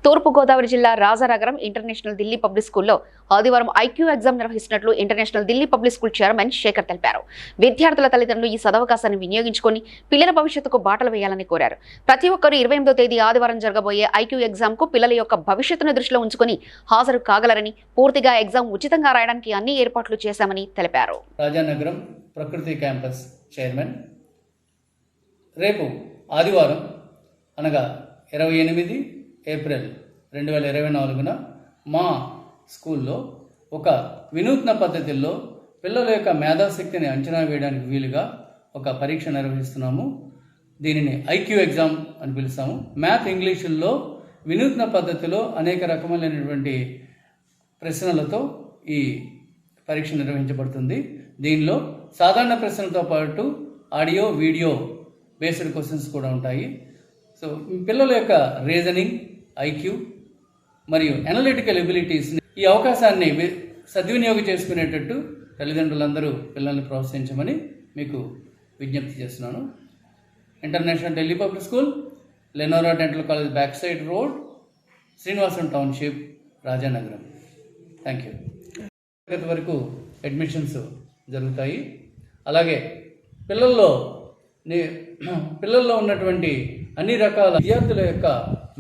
తూర్పు గోదావరి జిల్లా Rajanagaram international Delhi public స్కూల్లో ఆదివారం ఐక్యూ ఎగ్జామ్ నిర్వహిస్తున్నట్లు international Delhi public school chairman Shekhar తెలిపారు. విద్యార్థుల తల్లిదండ్రులు ఈ సదవకాశాన్ని వినియోగించుకొని పిల్లల భవిష్యత్తుకు బాటలు వేయాలని కోరారు. ప్రతి ఒక్కరూ 28వ తేదీ ఆదివారం జరగబోయే ఐక్యూ ఎగ్జామ్ కు పిల్లల యొక్క భవిష్యత్తును దృష్టిలో ఉంచుకొని హాజరు కాగలరని, పూర్తిగా ఎగ్జామ్ ఉచితంగా రాయడానికి అన్ని ఏర్పాట్లు చేశామని తెలిపారు. రాజానగరం ప్రకృతి క్యాంపస్ చైర్మన్ రేపు ఆదివారం అనగా 28 ఏప్రిల్ 2024 మా స్కూల్లో ఒక వినూత్న పద్ధతిలో పిల్లల యొక్క మేధాశక్తిని అంచనా వేయడానికి వీలుగా ఒక పరీక్ష నిర్వహిస్తున్నాము. దీనిని ఐక్యూ ఎగ్జామ్ అని పిలుస్తాము. మ్యాథ్, ఇంగ్లీషుల్లో వినూత్న పద్ధతిలో అనేక రకమైనటువంటి ప్రశ్నలతో ఈ పరీక్ష నిర్వహించబడుతుంది. దీనిలో సాధారణ ప్రశ్నలతో పాటు ఆడియో, వీడియో బేస్డ్ క్వశ్చన్స్ కూడా ఉంటాయి. సో పిల్లల యొక్క రీజనింగ్, ఐక్యూ మరియు అనలిటికల్ ఎబిలిటీస్ని ఈ అవకాశాన్ని సద్వినియోగం చేసుకునేటట్టు తల్లిదండ్రులందరూ పిల్లల్ని ప్రోత్సహించమని మీకు విజ్ఞప్తి చేస్తున్నాను. International Delhi public school, లెనోరా dental college back side road, Srinivasam township, Rajanagaram. Thank you. తరగతి వరకు అడ్మిషన్స్ జరుగుతాయి. అలాగే పిల్లల్లో ఉన్నటువంటి అన్ని రకాల విద్యార్థుల యొక్క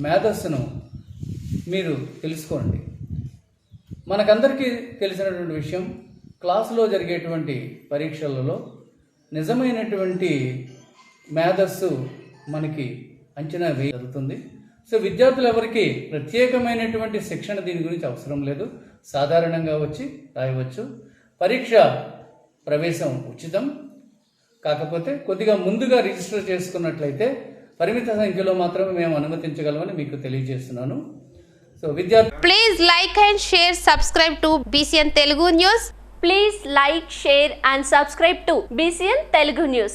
మేధస్సును మీరు తెలుసుకోండి. మనకందరికీ తెలిసినటువంటి విషయం, క్లాసులో జరిగేటువంటి పరీక్షలలో నిజమైనటువంటి మేధస్సు మనకి అంచనా జరుగుతుంది. సో విద్యార్థులు ఎవరికి ప్రత్యేకమైనటువంటి శిక్షణ దీని గురించి అవసరం లేదు. సాధారణంగా వచ్చి రాయవచ్చు. పరీక్ష ప్రవేశం ఉచితం. కాకపోతే కొద్దిగా ముందుగా రిజిస్టర్ చేసుకున్నట్లయితే పరిమిత సంఖ్యలో మాత్రమే మేము అనుమతించగలమని మీకు తెలియజేస్తున్నాను. సో విద్యార్థులు please like and share, subscribe to BCN Telugu News. Please like, share and subscribe to BCN Telugu News.